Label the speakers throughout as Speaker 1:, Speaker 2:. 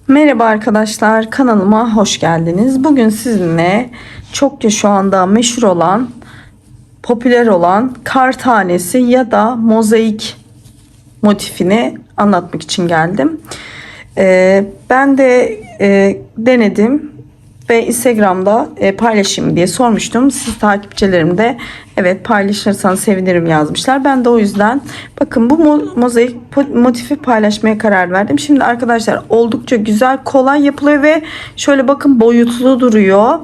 Speaker 1: Merhaba arkadaşlar, kanalıma hoş geldiniz. Bugün sizinle çokça şu anda meşhur olan, popüler olan kar tanesi ya da mozaik motifini anlatmak için geldim. Ben de denedim ve Instagram'da paylaşayım diye sormuştum. Siz takipçilerim de evet paylaşırsanız sevinirim yazmışlar. Ben de o yüzden bakın bu mozaik motifi paylaşmaya karar verdim. Şimdi arkadaşlar oldukça güzel, kolay yapılıyor ve şöyle bakın boyutlu duruyor.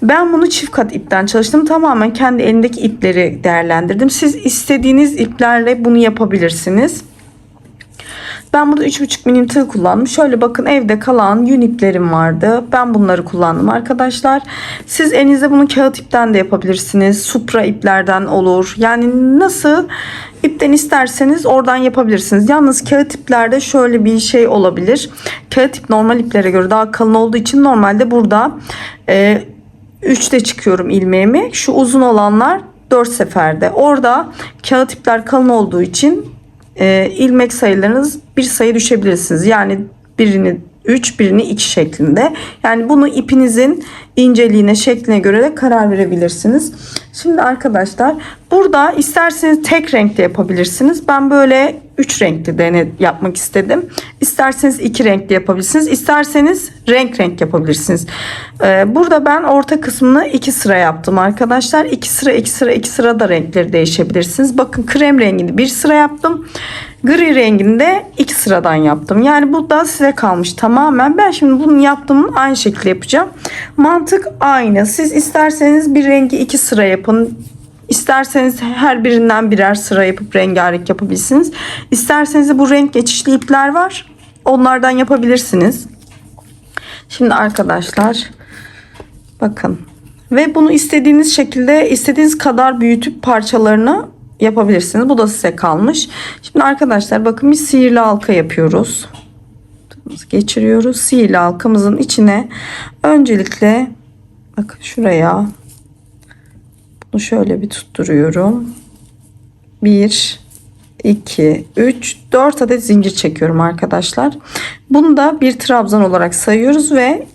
Speaker 1: Ben bunu çift kat ipten çalıştım. Tamamen kendi elimdeki ipleri değerlendirdim. Siz istediğiniz iplerle bunu yapabilirsiniz. Ben burada 3,5 milim tığ kullandım. Şöyle bakın evde kalan yün iplerim vardı. Ben bunları kullandım arkadaşlar. Siz elinizde bunu kağıt ipten de yapabilirsiniz. Supra iplerden olur. Yani nasıl ipten isterseniz oradan yapabilirsiniz. Yalnız kağıt iplerde şöyle bir şey olabilir. Kağıt ip normal iplere göre daha kalın olduğu için normalde burada 3'te çıkıyorum ilmeğimi. Şu uzun olanlar 4 seferde. Orada kağıt ipler kalın olduğu için ilmek sayılarınız bir sayı düşebilirsiniz. Yani birini 3 birini 2 şeklinde. Yani bunu ipinizin inceliğine, şekline göre de karar verebilirsiniz. Şimdi arkadaşlar burada isterseniz tek renkte yapabilirsiniz. Ben böyle 3 renkli yapmak istedim. İsterseniz 2 renkli yapabilirsiniz. İsterseniz renk yapabilirsiniz. Burada ben orta kısmını 2 sıra yaptım arkadaşlar. 2 sıra 2 sıra 2 sıra da renkleri değişebilirsiniz. Bakın krem rengini 1 sıra yaptım. Gri rengini de 2 sıradan yaptım. Yani bu da size kalmış tamamen. Ben şimdi bunu yaptığımın aynı şekilde yapacağım. Mantık aynı. Siz isterseniz bir rengi 2 sıra yapın. İsterseniz her birinden birer sıra yapıp rengarenk yapabilirsiniz. İsterseniz de bu renk geçişli ipler var. Onlardan yapabilirsiniz. Şimdi arkadaşlar bakın. Ve bunu istediğiniz şekilde istediğiniz kadar büyütüp parçalarını yapabilirsiniz. Bu da size kalmış. Şimdi arkadaşlar bakın bir sihirli halka yapıyoruz. Geçiriyoruz. Sihirli halkamızın içine öncelikle bakın şuraya bunu şöyle bir tutturuyorum. 1 2 3 4 adet zincir çekiyorum arkadaşlar. Bunu da bir trabzan olarak sayıyoruz ve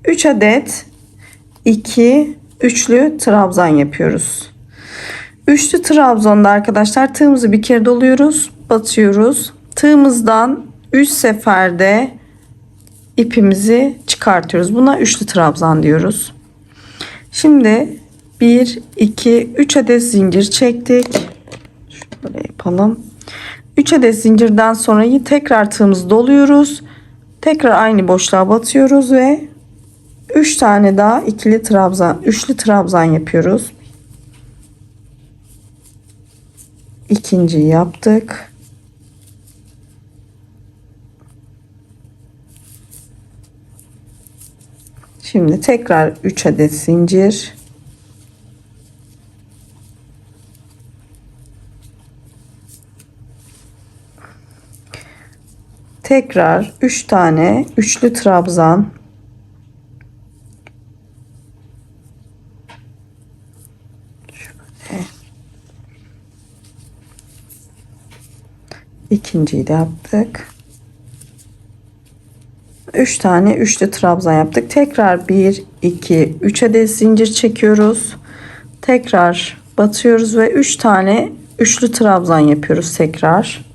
Speaker 1: 3 adet 2 üçlü trabzan yapıyoruz. Üçlü trabzanda arkadaşlar tığımızı bir kere doluyoruz, batıyoruz. Tığımızdan 3 seferde ipimizi çıkartıyoruz. Buna üçlü trabzan diyoruz. Şimdi 1 2 3 adet zincir çektik. Şöyle yapalım. 3 adet zincirden sonra tekrar tığımızı doluyoruz. Tekrar aynı boşluğa batıyoruz ve 3 tane daha ikili trabzan, üçlü trabzan yapıyoruz. İkinciyi yaptık. Şimdi tekrar 3 adet zincir. Tekrar 3 tane üçlü trabzan. Şöyle. İkinciyi de yaptık. 3 tane üçlü trabzan yaptık. Tekrar 1 2 3 adet zincir çekiyoruz. Tekrar batıyoruz ve 3 tane üçlü trabzan yapıyoruz tekrar.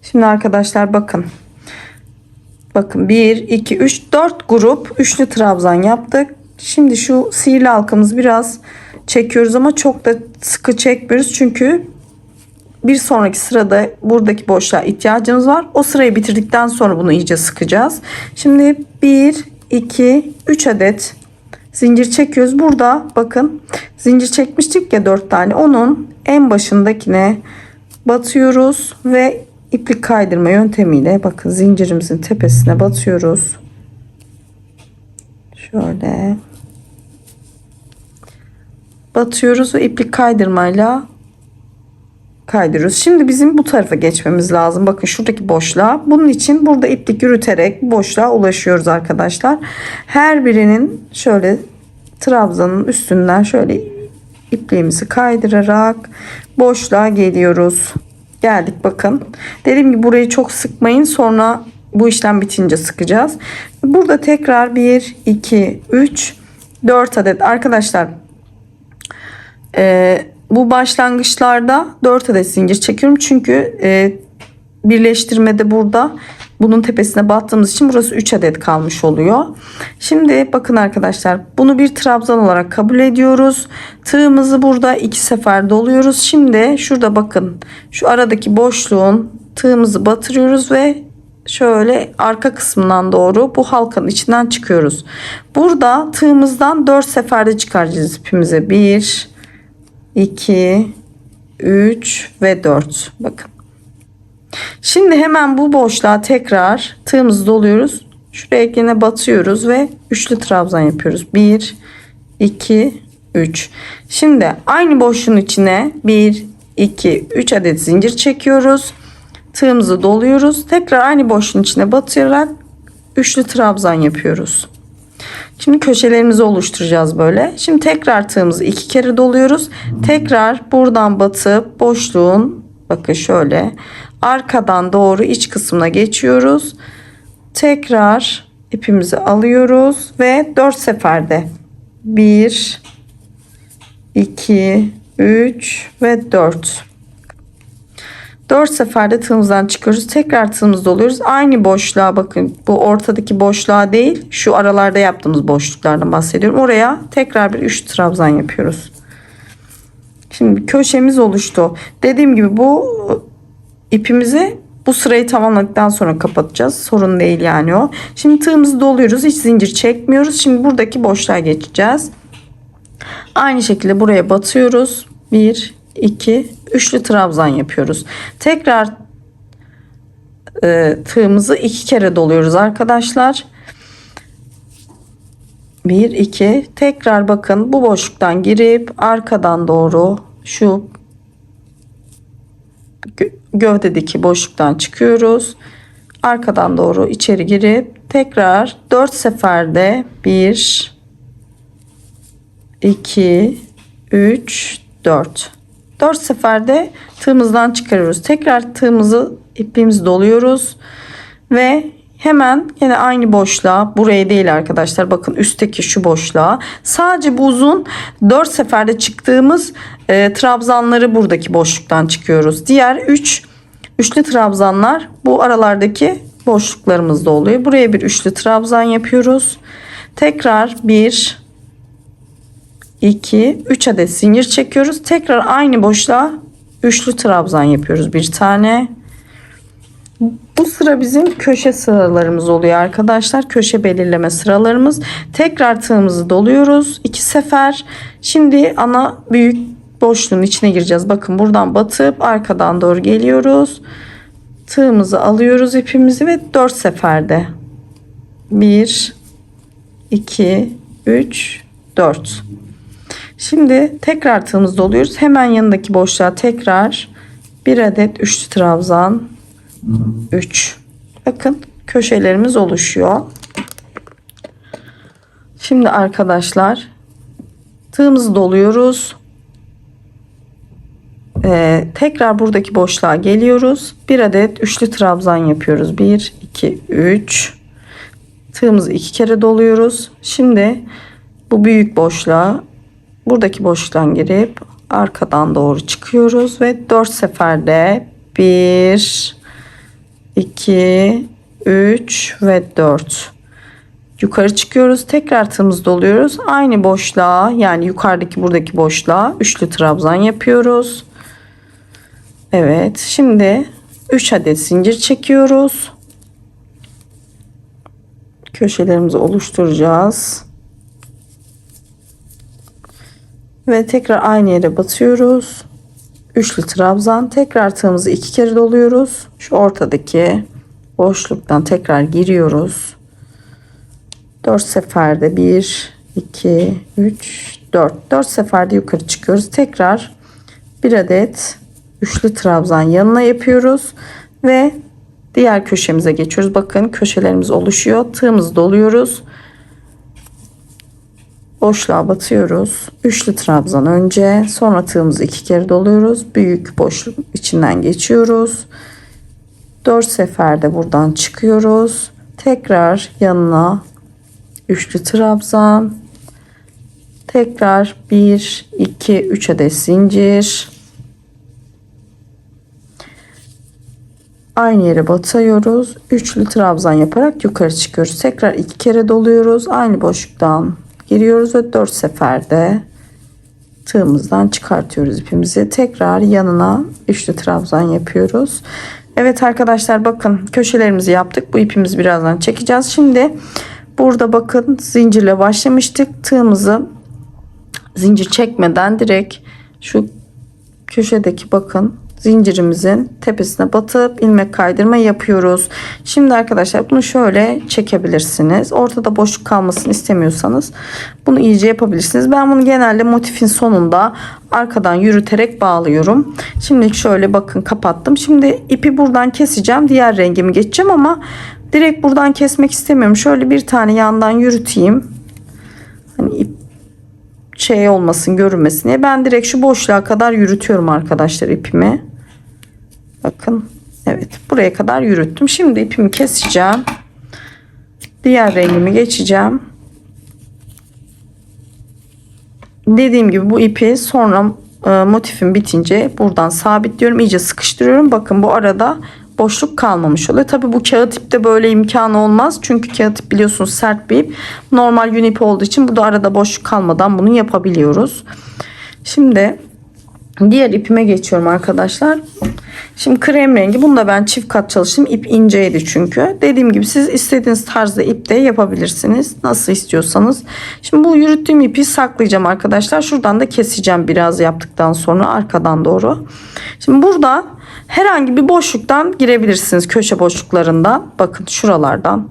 Speaker 1: Şimdi arkadaşlar bakın. Bakın 1 2 3 4 grup üçlü trabzan yaptık. Şimdi şu sihirli halkamızı biraz çekiyoruz ama çok da sıkı çekmiyoruz. Çünkü bir sonraki sırada buradaki boşluğa ihtiyacımız var. O sırayı bitirdikten sonra bunu iyice sıkacağız. Şimdi 1 2 3 adet zincir çekiyoruz. Burada bakın zincir çekmiştik ya 4 tane. Onun en başındakine batıyoruz ve iplik kaydırma yöntemiyle bakın zincirimizin tepesine batıyoruz. Şöyle batıyoruz ve iplik kaydırmayla kaydırıyoruz. Şimdi bizim bu tarafa geçmemiz lazım. Bakın şuradaki boşluğa. Bunun için burada iplik yürüterek boşluğa ulaşıyoruz arkadaşlar. Her birinin şöyle trabzanın üstünden şöyle ipliğimizi kaydırarak boşluğa geliyoruz. Geldik bakın. Dediğim gibi burayı çok sıkmayın. Sonra bu işlem bitince sıkacağız. Burada tekrar 1, 2, 3, 4 adet arkadaşlar. Bu başlangıçlarda 4 adet zincir çekiyorum. Çünkü birleştirmede burada bunun tepesine battığımız için burası 3 adet kalmış oluyor. Şimdi bakın arkadaşlar, bunu bir trabzan olarak kabul ediyoruz. Tığımızı burada 2 sefer doluyoruz. Şimdi şurada bakın, şu aradaki boşluğun tığımızı batırıyoruz ve şöyle arka kısmından doğru bu halkanın içinden çıkıyoruz. Burada tığımızdan 4 seferde çıkaracağız ipimizi. 1, 2, 3 ve 4. Bakın. Şimdi hemen bu boşluğa tekrar tığımızı doluyoruz. Şuraya yine batıyoruz ve üçlü trabzan yapıyoruz. 1, 2, 3. Şimdi aynı boşluğun içine 1, 2, 3 adet zincir çekiyoruz. Tığımızı doluyoruz. Tekrar aynı boşluğun içine batarak üçlü trabzan yapıyoruz. Şimdi köşelerimizi oluşturacağız böyle. Şimdi tekrar tığımızı 2 kere doluyoruz. Tekrar buradan batıp boşluğun, bakın şöyle arkadan doğru iç kısmına geçiyoruz. Tekrar ipimizi alıyoruz ve 4 seferde 1, 2, 3 ve 4. 4 seferde tığımızdan çıkıyoruz. Tekrar tığımızı doluyoruz. Aynı boşluğa, bakın bu ortadaki boşluğa değil, şu aralarda yaptığımız boşluklardan bahsediyorum. Oraya tekrar bir 3 trabzan yapıyoruz. Şimdi köşemiz oluştu. Dediğim gibi bu ipimizi bu sırayı tamamladıktan sonra kapatacağız. Sorun değil yani o. Şimdi tığımızı doluyoruz. Hiç zincir çekmiyoruz. Şimdi buradaki boşluğa geçeceğiz. Aynı şekilde buraya batıyoruz. 1, 2, üçlü trabzan yapıyoruz. Tekrar tığımızı 2 kere doluyoruz arkadaşlar. 1, 2. Tekrar bakın bu boşluktan girip arkadan doğru şu gövdedeki boşluktan çıkıyoruz. Arkadan doğru içeri girip tekrar 4 seferde 1, 2, 3, 4. 4 seferde tığımızdan çıkarıyoruz. Tekrar tığımızı, ipliğimizi doluyoruz ve hemen yine aynı boşluğa, buraya değil arkadaşlar, bakın üstteki şu boşluğa, sadece bu uzun 4 seferde çıktığımız trabzanları buradaki boşluktan çıkıyoruz. Diğer 3 üçlü trabzanlar bu aralardaki boşluklarımızda oluyor. Buraya bir üçlü trabzan yapıyoruz. Tekrar 1, 2, 3 adet zincir çekiyoruz. Tekrar aynı boşluğa üçlü trabzan yapıyoruz. Bir tane. Bu sıra bizim köşe sıralarımız oluyor arkadaşlar. Köşe belirleme sıralarımız. Tekrar tığımızı doluyoruz 2 sefer. Şimdi ana büyük boşluğun içine gireceğiz. Bakın buradan batıp arkadan doğru geliyoruz. Tığımızı alıyoruz, ipimizi ve 4 seferde 1, 2, 3, 4. Şimdi tekrar tığımızı doluyoruz. Hemen yanındaki boşluğa tekrar bir adet üçlü trabzan, 3. Bakın köşelerimiz oluşuyor. Şimdi arkadaşlar tığımızı doluyoruz. Tekrar buradaki boşluğa geliyoruz. Bir adet üçlü trabzan yapıyoruz. 1, 2, 3. Tığımızı 2 kere doluyoruz. Şimdi bu büyük boşluğa, buradaki boşluktan girip arkadan doğru çıkıyoruz ve 4 seferde 1, 2, 3 ve 4 yukarı çıkıyoruz. Tekrar tığımızı doluyoruz. Aynı boşluğa, yani yukarıdaki buradaki boşluğa üçlü trabzan yapıyoruz. Evet, şimdi 3 adet zincir çekiyoruz. Köşelerimizi oluşturacağız. Ve tekrar aynı yere batıyoruz. Üçlü trabzan. Tekrar tığımızı 2 kere doluyoruz. Şu ortadaki boşluktan tekrar giriyoruz. 4 seferde 1, 2, 3, 4. 4 seferde yukarı çıkıyoruz. Tekrar bir adet üçlü trabzan yanına yapıyoruz ve diğer köşemize geçiyoruz. Bakın köşelerimiz oluşuyor. Tığımızı doluyoruz. boşluğa batıyoruz. Üçlü trabzan önce, sonra tığımızı 2 kere doluyoruz. Büyük boşluk içinden geçiyoruz. 4 seferde buradan çıkıyoruz. Tekrar yanına üçlü trabzan. Tekrar 1 2 3 adet zincir. Aynı yere batıyoruz. Üçlü trabzan yaparak yukarı çıkıyoruz. Tekrar 2 kere doluyoruz. Aynı boşluktan giriyoruz ve 4 seferde tığımızdan çıkartıyoruz ipimizi. Tekrar yanına üçlü trabzan yapıyoruz. Evet arkadaşlar, bakın köşelerimizi yaptık. Bu ipimizi birazdan çekeceğiz. Şimdi burada bakın zincirle başlamıştık. Tığımızı zincir çekmeden direkt şu köşedeki bakın zincirimizin tepesine batıp ilmek kaydırma yapıyoruz. Şimdi arkadaşlar bunu şöyle çekebilirsiniz. Ortada boşluk kalmasını istemiyorsanız bunu iyice yapabilirsiniz. Ben bunu genelde motifin sonunda arkadan yürüterek bağlıyorum. Şimdi şöyle bakın kapattım. Şimdi ipi buradan keseceğim. Diğer rengimi geçeceğim ama direkt buradan kesmek istemiyorum. Şöyle bir tane yandan yürüteyim. Hani ip şey olmasın, görünmesin diye. Ben direkt şu boşluğa kadar yürütüyorum arkadaşlar ipimi. Bakın. Evet. Buraya kadar yürüttüm. Şimdi ipimi keseceğim. Diğer rengimi geçeceğim. Dediğim gibi bu ipi sonra motifim bitince buradan sabitliyorum. İyice sıkıştırıyorum. Bakın bu arada boşluk kalmamış oluyor. Tabi bu kağıt ipte böyle imkanı olmaz. Çünkü kağıt ip biliyorsunuz sert bir ip. Normal yün ip olduğu için bu da arada boşluk kalmadan bunu yapabiliyoruz. Şimdi diğer ipime geçiyorum arkadaşlar. Şimdi krem rengi. Bunu da ben çift kat çalıştım. İp inceydi çünkü. Dediğim gibi siz istediğiniz tarzda ip de yapabilirsiniz. Nasıl istiyorsanız. Şimdi bu yürüttüğüm ipi saklayacağım arkadaşlar. Şuradan da keseceğim biraz yaptıktan sonra arkadan doğru. Şimdi burada herhangi bir boşluktan girebilirsiniz. Köşe boşluklarından. Bakın şuralardan.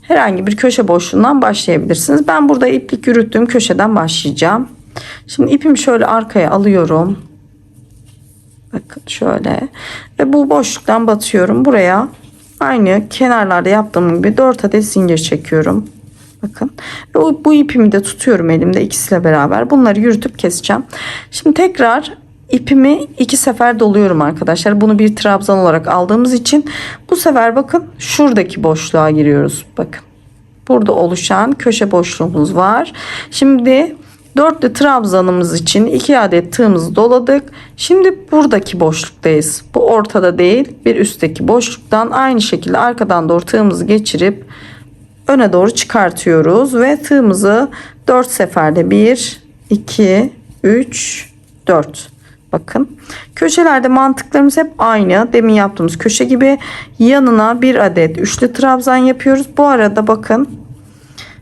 Speaker 1: Herhangi bir köşe boşluğundan başlayabilirsiniz. Ben burada iplik yürüttüğüm köşeden başlayacağım. Şimdi ipimi şöyle arkaya alıyorum. Bakın şöyle. Ve bu boşluktan batıyorum. Buraya aynı kenarlarda yaptığım gibi 4 adet zincir çekiyorum. Bakın. Ve bu ipimi de tutuyorum elimde ikisiyle beraber. Bunları yürütüp keseceğim. Şimdi tekrar ipimi 2 sefer doluyorum arkadaşlar. Bunu bir trabzan olarak aldığımız için bu sefer bakın şuradaki boşluğa giriyoruz. Bakın. Burada oluşan köşe boşluğumuz var. Şimdi dörtlü trabzanımız için 2 adet tığımızı doladık. Şimdi buradaki boşluktayız. Bu ortada değil, bir üstteki boşluktan aynı şekilde arkadan doğru tığımızı geçirip öne doğru çıkartıyoruz ve tığımızı 4 seferde 1 2 3 4. Bakın köşelerde mantıklarımız hep aynı. Demin yaptığımız köşe gibi yanına bir adet üçlü trabzan yapıyoruz. Bu arada bakın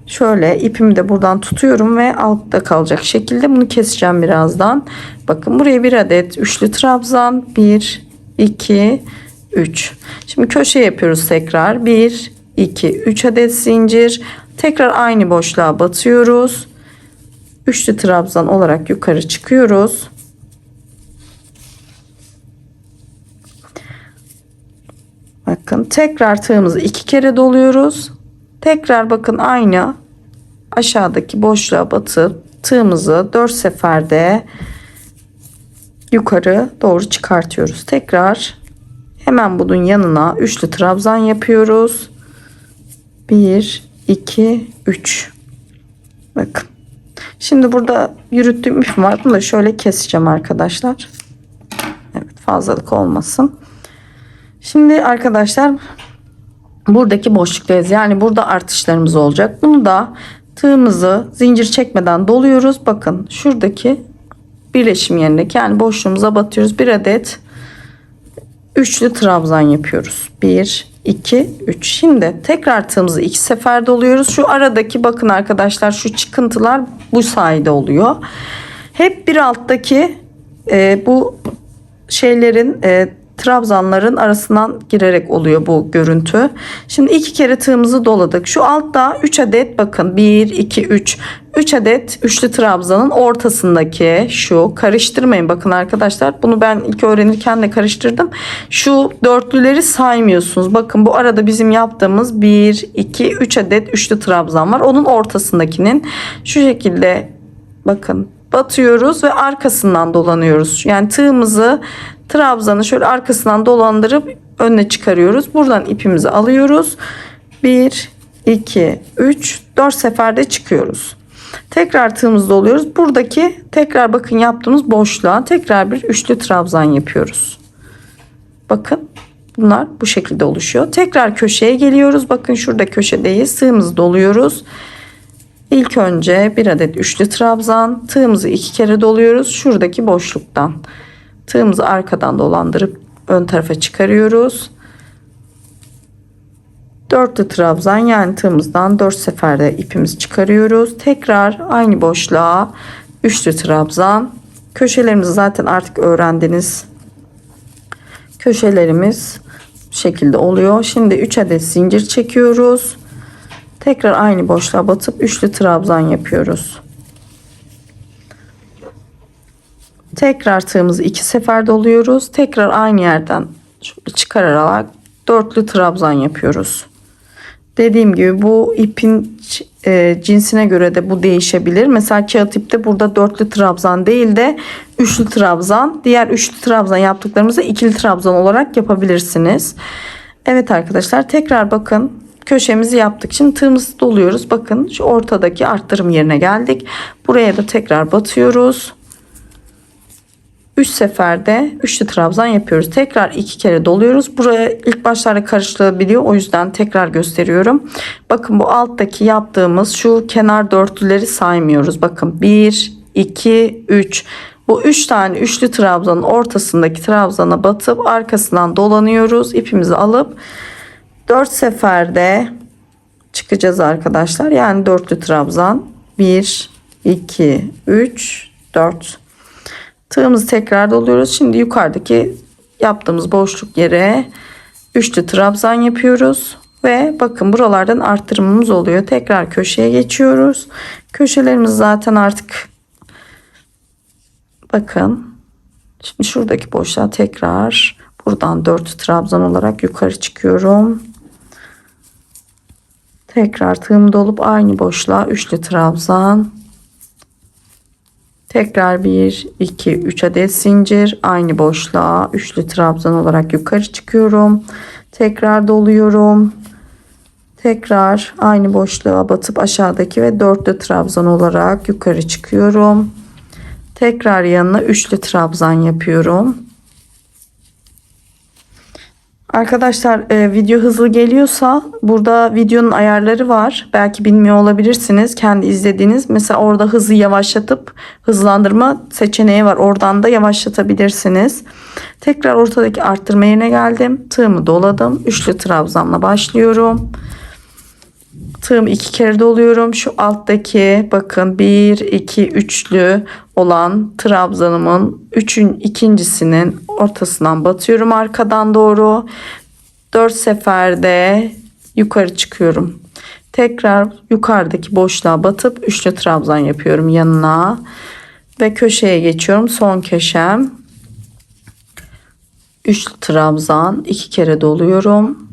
Speaker 1: şöyle ipimi de buradan tutuyorum ve altta kalacak şekilde bunu keseceğim birazdan. Bakın buraya bir adet üçlü trabzan 1 2 3. Şimdi köşe yapıyoruz tekrar 1 2 3 adet zincir, tekrar aynı boşluğa batıyoruz. Üçlü trabzan olarak yukarı çıkıyoruz. Bakın tekrar tığımızı 2 kere doluyoruz. Tekrar bakın aynı aşağıdaki boşluğa batıp tığımızı 4 seferde yukarı doğru çıkartıyoruz. Tekrar hemen bunun yanına üçlü trabzan yapıyoruz. 1 2 3. Bakın. Şimdi burada yürüttüğüm ipim var. Bunu da şöyle keseceğim arkadaşlar. Evet, fazlalık olmasın. Şimdi arkadaşlar buradaki boşluktayız. Yani burada artışlarımız olacak. Bunu da tığımızı zincir çekmeden doluyoruz. Bakın şuradaki birleşim yerindeki yani boşluğumuza batıyoruz. Bir adet üçlü trabzan yapıyoruz. 1 2 3. Şimdi tekrar tığımızı 2 sefer doluyoruz. Şu aradaki bakın arkadaşlar şu çıkıntılar bu sayede oluyor. Hep bir alttaki bu şeylerin trabzanların arasından girerek oluyor bu görüntü. Şimdi 2 kere tığımızı doladık. Şu altta 3 adet, bakın 1 2 3 adet üçlü trabzanın ortasındaki, şu karıştırmayın bakın arkadaşlar, bunu ben ilk öğrenirken de karıştırdım. Şu dörtlüleri saymıyorsunuz. Bakın bu arada bizim yaptığımız 1 2 3 adet üçlü trabzan var. Onun ortasındakinin şu şekilde bakın batıyoruz ve arkasından dolanıyoruz. Yani tığımızı, trabzanı şöyle arkasından dolandırıp önüne çıkarıyoruz. Buradan ipimizi alıyoruz. 1 2 3 4 seferde çıkıyoruz. Tekrar tığımızı doluyoruz. Buradaki tekrar bakın yaptığımız boşluğa tekrar bir üçlü trabzan yapıyoruz. Bakın bunlar bu şekilde oluşuyor. Tekrar köşeye geliyoruz. Bakın şurada köşedeyiz. Tığımızı doluyoruz. İlk önce bir adet üçlü trabzan, tığımızı 2 kere doluyoruz. Şuradaki boşluktan tığımızı arkadan dolandırıp ön tarafa çıkarıyoruz. Dörtlü trabzan, yani tığımızdan 4 seferde ipimizi çıkarıyoruz. Tekrar aynı boşluğa üçlü trabzan. Köşelerimizi zaten artık öğrendiniz. Köşelerimiz bu şekilde oluyor. Şimdi 3 adet zincir çekiyoruz. Tekrar aynı boşluğa batıp üçlü trabzan yapıyoruz. Tekrar tığımızı 2 sefer doluyoruz. Tekrar aynı yerden çıkararak dörtlü trabzan yapıyoruz. Dediğim gibi bu ipin cinsine göre de bu değişebilir. Mesela kağıt ipte burada dörtlü trabzan değil de üçlü trabzan. Diğer üçlü trabzan yaptıklarımızı ikili trabzan olarak yapabilirsiniz. Evet arkadaşlar, tekrar bakın köşemizi yaptık. Şimdi tığımızı doluyoruz. Bakın şu ortadaki arttırım yerine geldik. Buraya da tekrar batıyoruz. 3 seferde üçlü trabzan yapıyoruz. Tekrar 2 kere doluyoruz. Buraya ilk başlarda karıştırılabiliyor. O yüzden tekrar gösteriyorum. Bakın bu alttaki yaptığımız şu kenar dörtlüleri saymıyoruz. Bakın 1, 2, 3. Bu 3 tane üçlü trabzanın ortasındaki trabzana batıp arkasından dolanıyoruz. İpimizi alıp 4 seferde çıkacağız arkadaşlar. Yani dörtlü trabzan. 1, 2, 3, 4. Tığımızı tekrar doluyoruz. Şimdi yukarıdaki yaptığımız boşluk yere üçlü trabzan yapıyoruz. Ve bakın buralardan arttırmamız oluyor. Tekrar köşeye geçiyoruz. Köşelerimiz zaten artık bakın. Şimdi şuradaki boşluğa tekrar buradan 4 trabzan olarak yukarı çıkıyorum. Tekrar tığımı dolup aynı boşluğa üçlü trabzan. Tekrar 1 2 3 adet zincir, aynı boşluğa üçlü trabzan olarak yukarı çıkıyorum. Tekrar doluyorum. Tekrar aynı boşluğa batıp aşağıdaki ve dörtlü trabzan olarak yukarı çıkıyorum. Tekrar yanına üçlü trabzan yapıyorum. Arkadaşlar video hızlı geliyorsa burada videonun ayarları var. Belki bilmiyor olabilirsiniz. Kendi izlediğiniz, mesela orada hızı yavaşlatıp hızlandırma seçeneği var. Oradan da yavaşlatabilirsiniz. Tekrar ortadaki arttırma yerine geldim. Tığımı doladım. Üçlü trabzanla başlıyorum. Tığımı 2 kere doluyorum. Şu alttaki bakın 1 2 üçlü olan trabzanımın ikincisinin ortasından batıyorum arkadan doğru. 4 seferde yukarı çıkıyorum. Tekrar yukarıdaki boşluğa batıp üçlü trabzan yapıyorum yanına ve köşeye geçiyorum. Son köşem. Üçlü trabzan 2 kere doluyorum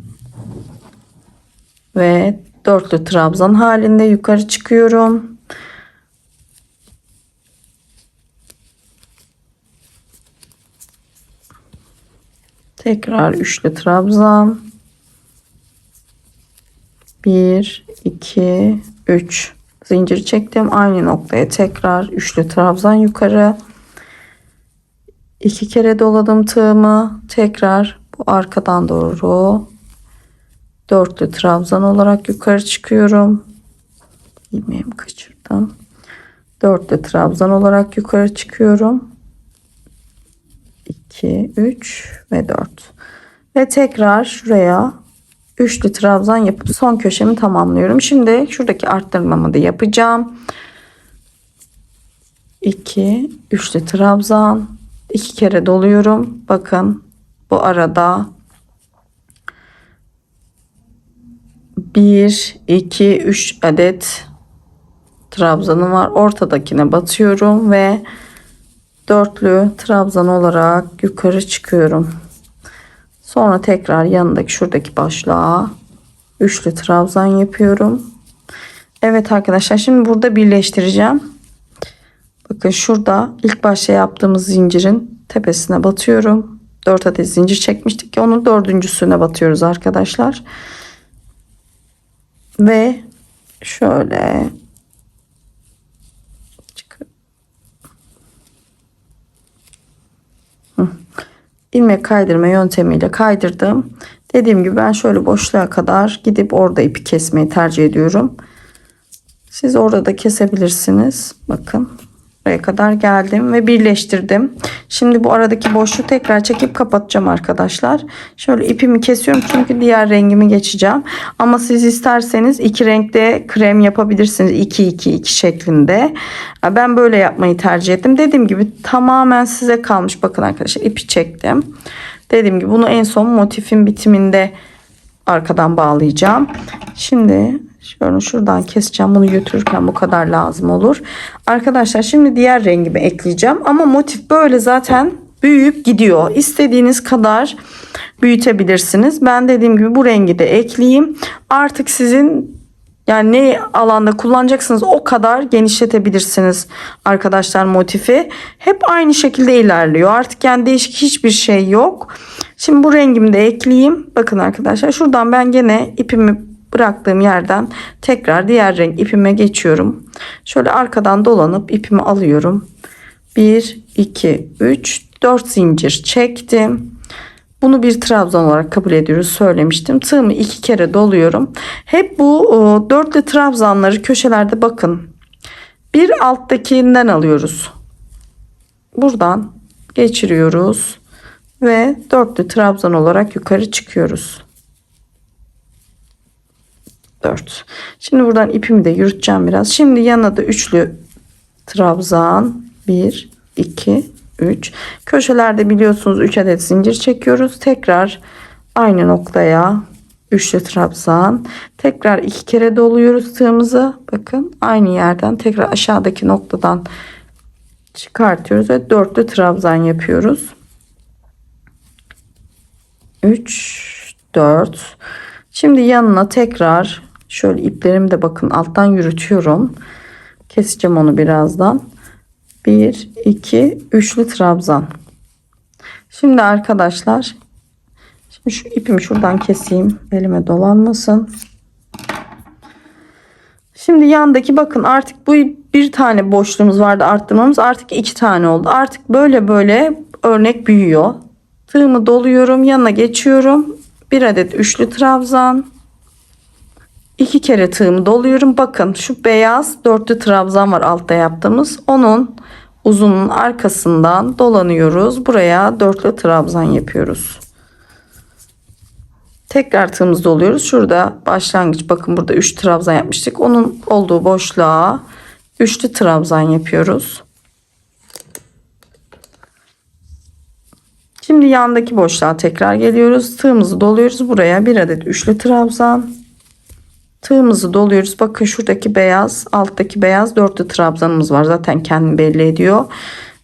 Speaker 1: ve dörtlü trabzan halinde yukarı çıkıyorum. Tekrar üçlü trabzan. 1 2 3 zincir çektim. Aynı noktaya tekrar üçlü trabzan yukarı. 2 kere doladım tığımı. Tekrar bu arkadan doğru dörtlü trabzan olarak yukarı çıkıyorum. İlmeğimi kaçırdım. Dörtlü trabzan olarak yukarı çıkıyorum. 2 3 ve 4 ve tekrar şuraya üçlü trabzan yapıp son köşemi tamamlıyorum. Şimdi şuradaki arttırmamı da yapacağım. 2 üçlü trabzan, 2 kere doluyorum. Bakın Bu arada 1 2 3 adet trabzanım var. Ortadakine batıyorum ve dörtlü trabzan olarak yukarı çıkıyorum. Sonra tekrar yanındaki şuradaki başlığa üçlü trabzan yapıyorum. Evet arkadaşlar, şimdi burada birleştireceğim. Bakın şurada ilk başta yaptığımız zincirin tepesine batıyorum. 4 adet zincir çekmiştik ki onun dördüncüsüne batıyoruz arkadaşlar. Ve şöyle ilmek kaydırma yöntemiyle kaydırdım. Dediğim gibi ben şöyle boşluğa kadar gidip orada ipi kesmeyi tercih ediyorum. Siz orada da kesebilirsiniz. Bakın buraya kadar geldim ve birleştirdim. Şimdi bu aradaki boşluğu tekrar çekip kapatacağım arkadaşlar. Şöyle ipimi kesiyorum çünkü diğer rengimi geçeceğim. Ama siz isterseniz iki renkte krem yapabilirsiniz. 2-2-2 şeklinde. Ben böyle yapmayı tercih ettim. Dediğim gibi tamamen size kalmış. Bakın arkadaşlar, ipi çektim. Dediğim gibi bunu en son motifin bitiminde arkadan bağlayacağım. Şimdi şöyle şuradan keseceğim. Bunu götürürken bu kadar lazım olur. Arkadaşlar şimdi diğer rengimi ekleyeceğim. Ama motif böyle zaten büyüyüp gidiyor. İstediğiniz kadar büyütebilirsiniz. Ben dediğim gibi bu rengi de ekleyeyim. Artık sizin yani ne alanda kullanacaksınız o kadar genişletebilirsiniz arkadaşlar motifi. Hep aynı şekilde ilerliyor. Artık yani değişik hiçbir şey yok. Şimdi bu rengimi de ekleyeyim. Bakın arkadaşlar, şuradan ben gene ipimi bıraktığım yerden tekrar diğer renk ipime geçiyorum. Şöyle arkadan dolanıp ipimi alıyorum. 1 2 3 4 zincir çektim. Bunu bir trabzan olarak kabul ediyoruz, söylemiştim. Tığımı 2 kere doluyorum. Hep bu dörtlü trabzanları köşelerde bakın. Bir alttakinden alıyoruz. Buradan geçiriyoruz ve dörtlü trabzan olarak yukarı çıkıyoruz. 4. Şimdi buradan ipimi de yürüteceğim biraz. Şimdi yanına da üçlü trabzan 1 2 3. Köşelerde biliyorsunuz 3 adet zincir çekiyoruz. Tekrar aynı noktaya üçlü trabzan. Tekrar 2 kere doluyoruz tığımızı. Bakın aynı yerden tekrar aşağıdaki noktadan çıkartıyoruz ve dörtlü trabzan yapıyoruz. 3 4. Şimdi yanına tekrar şöyle iplerimi de bakın alttan yürütüyorum. Keseceğim onu birazdan. 1 2 üçlü trabzan. Şimdi arkadaşlar, şimdi şu ipimi şuradan keseyim, elime dolanmasın. Şimdi yandaki bakın, artık bu bir tane boşluğumuz vardı arttırmamız, artık 2 tane oldu. Artık böyle böyle örnek büyüyor. Tığımı doluyorum, yanına geçiyorum. 1 adet üçlü trabzan. 2 kere tığımı doluyorum. Bakın şu beyaz dörtlü trabzan var altta yaptığımız. Onun uzunun arkasından dolanıyoruz. Buraya dörtlü trabzan yapıyoruz. Tekrar tığımızı doluyoruz. Şurada başlangıç, bakın burada 3 trabzan yapmıştık. Onun olduğu boşluğa üçlü trabzan yapıyoruz. Şimdi yandaki boşluğa tekrar geliyoruz. Tığımızı doluyoruz. Buraya 1 adet üçlü trabzan. Tığımızı doluyoruz. Bakın şuradaki beyaz, alttaki beyaz dörtlü trabzanımız var. Zaten kendini belli ediyor.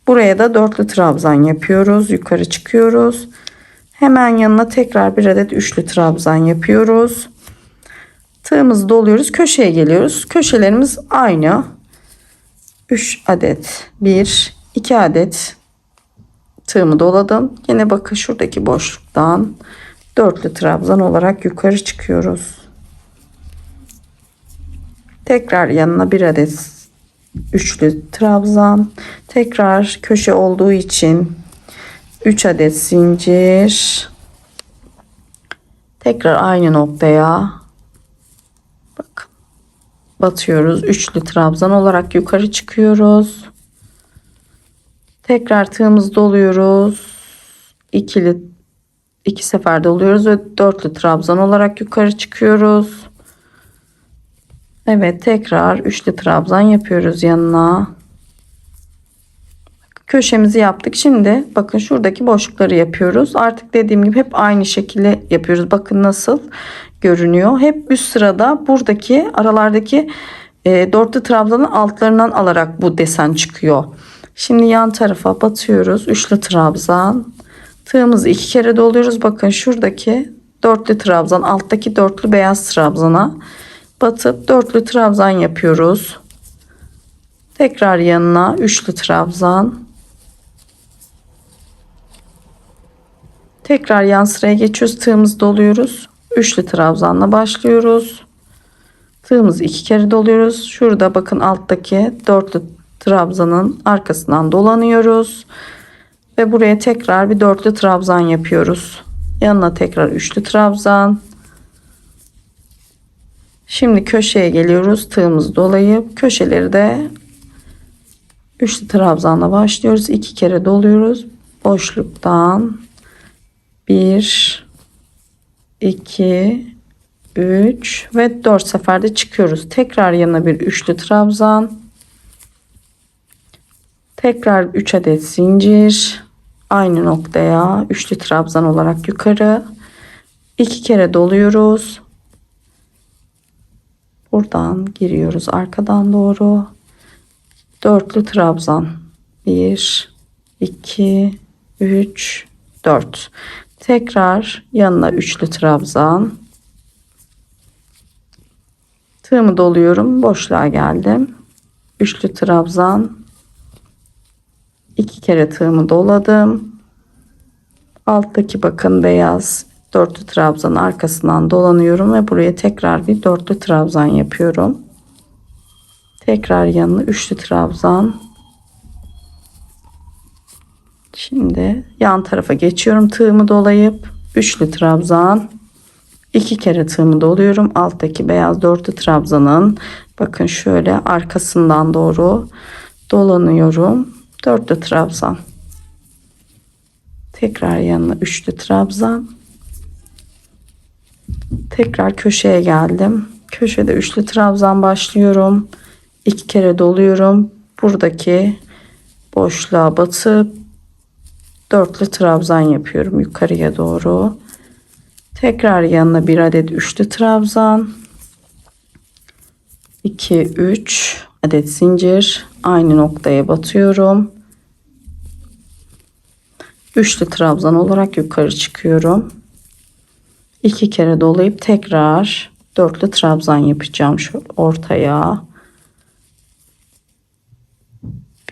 Speaker 1: Buraya da dörtlü trabzan yapıyoruz. Yukarı çıkıyoruz. Hemen yanına tekrar 1 adet üçlü trabzan yapıyoruz. Tığımızı doluyoruz. Köşeye geliyoruz. Köşelerimiz aynı. 3 adet, 1 2 adet tığımı doladım. Yine bakın şuradaki boşluktan dörtlü trabzan olarak yukarı çıkıyoruz. Tekrar yanına 1 adet üçlü trabzan. Tekrar köşe olduğu için 3 adet zincir. Tekrar aynı noktaya bakın batıyoruz. Üçlü trabzan olarak yukarı çıkıyoruz. Tekrar tığımızı doluyoruz. İki sefer doluyoruz ve dörtlü trabzan olarak yukarı çıkıyoruz. Evet, tekrar üçlü trabzan yapıyoruz yanına. köşemizi yaptık. Şimdi bakın şuradaki boşlukları yapıyoruz. Artık dediğim gibi hep aynı şekilde yapıyoruz. Bakın nasıl görünüyor. Hep üst sırada buradaki aralardaki dörtlü trabzanın altlarından alarak bu desen çıkıyor. Şimdi yan tarafa batıyoruz. Üçlü trabzan. Tığımızı 2 kere doluyoruz. Bakın şuradaki dörtlü trabzan, alttaki dörtlü beyaz trabzana batıp dörtlü trabzan yapıyoruz. Tekrar yanına üçlü trabzan. Tekrar yan sıraya geçiyoruz. Tığımızı doluyoruz. Üçlü trabzanla başlıyoruz. Tığımızı 2 kere doluyoruz. Şurada bakın alttaki dörtlü trabzanın arkasından dolanıyoruz. Ve buraya tekrar bir dörtlü trabzan yapıyoruz. Yanına tekrar üçlü trabzan. Şimdi köşeye geliyoruz. Tığımızı dolayıp köşeleri de üçlü trabzanla başlıyoruz. 2 kere doluyoruz. Boşluktan 1 2 3 ve 4 seferde çıkıyoruz. Tekrar yanına bir üçlü trabzan. Tekrar 3 adet zincir. Aynı noktaya üçlü trabzan olarak yukarı. 2 kere doluyoruz. Buradan giriyoruz arkadan doğru. Dörtlü trabzan. 1 2 3 4. Tekrar yanına üçlü trabzan. Tığımı doluyorum. Boşluğa geldim. Üçlü trabzan. 2 kere tığımı doladım. Alttaki bakın beyaz dörtlü trabzanın arkasından dolanıyorum ve buraya tekrar bir dörtlü trabzan yapıyorum. Tekrar yanına üçlü trabzan. Şimdi yan tarafa geçiyorum. Tığımı dolayıp üçlü trabzan. 2 kere tığımı doluyorum. Alttaki beyaz dörtlü trabzanın bakın şöyle arkasından doğru dolanıyorum. Dörtlü trabzan. Tekrar yanına üçlü trabzan. Tekrar köşeye geldim. Köşede üçlü trabzan başlıyorum. 2 kere doluyorum. Buradaki boşluğa batıp dörtlü trabzan yapıyorum yukarıya doğru. Tekrar yanına bir adet üçlü trabzan. 2 3 adet zincir. Aynı noktaya batıyorum. Üçlü trabzan olarak yukarı çıkıyorum. 2 kere dolayıp tekrar dörtlü trabzan yapacağım şu ortaya.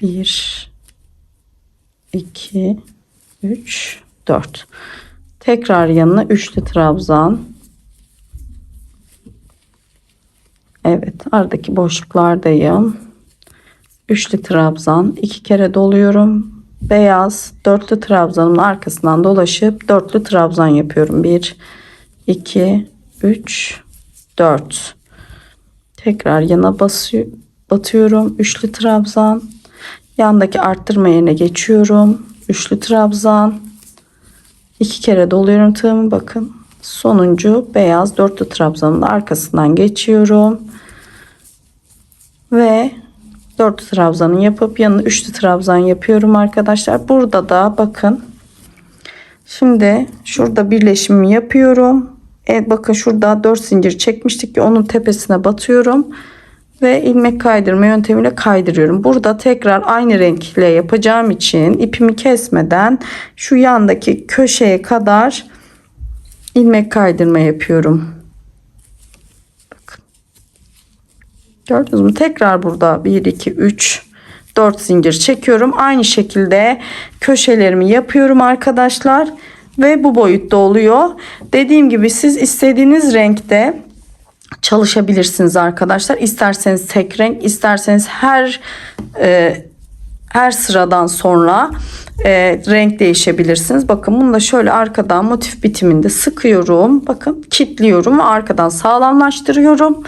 Speaker 1: 1 2 3 4. Tekrar yanına üçlü trabzan. Evet, aradaki boşluklardayım. Üçlü trabzan, 2 kere doluyorum. Beyaz dörtlü trabzanın arkasından dolaşıp dörtlü trabzan yapıyorum. 1 2 3 4. Tekrar yana batıyorum. Üçlü trabzan. Yandaki arttırma yerine geçiyorum. Üçlü trabzan. 2 kere doluyorum tığımı, bakın. Sonuncu beyaz dörtlü trabzanın arkasından geçiyorum. Ve dörtlü trabzanı yapıp yanına üçlü trabzan yapıyorum arkadaşlar. Burada da bakın. Şimdi şurada birleşimi yapıyorum. Evet, bakın şurada 4 zincir çekmiştik ki onun tepesine batıyorum. Ve ilmek kaydırma yöntemiyle kaydırıyorum. Burada tekrar aynı renkle yapacağım için ipimi kesmeden şu yandaki köşeye kadar ilmek kaydırma yapıyorum. Bakın. Gördünüz mü? Tekrar burada 1 2 3 4 zincir çekiyorum. Aynı şekilde köşelerimi yapıyorum arkadaşlar. Ve bu boyutta oluyor. Dediğim gibi siz istediğiniz renkte çalışabilirsiniz arkadaşlar. İsterseniz tek renk, isterseniz her sıradan sonra renk değişebilirsiniz. Bakın bunu da şöyle arkadan motif bitiminde sıkıyorum. Bakın kilitliyorum ve arkadan sağlamlaştırıyorum.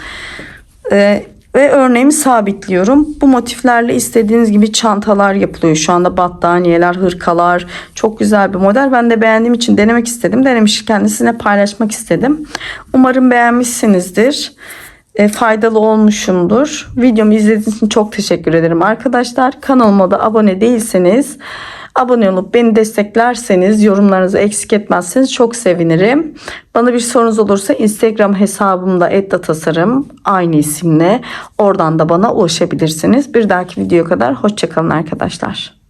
Speaker 1: Ve örneğimi sabitliyorum. Bu motiflerle istediğiniz gibi çantalar yapılıyor. Şu anda battaniyeler, hırkalar. Çok güzel bir model. Ben de beğendiğim için denemek istedim. Denemişken de sizinle paylaşmak istedim. Umarım beğenmişsinizdir. faydalı olmuşumdur. Videomu izlediğiniz için çok teşekkür ederim arkadaşlar. Kanalıma da abone değilseniz abone olup beni desteklerseniz, yorumlarınızı eksik etmezseniz çok sevinirim. Bana bir sorunuz olursa Instagram hesabımda @tasarım aynı isimle, oradan da bana ulaşabilirsiniz. Bir dahaki videoya kadar hoşça kalın arkadaşlar.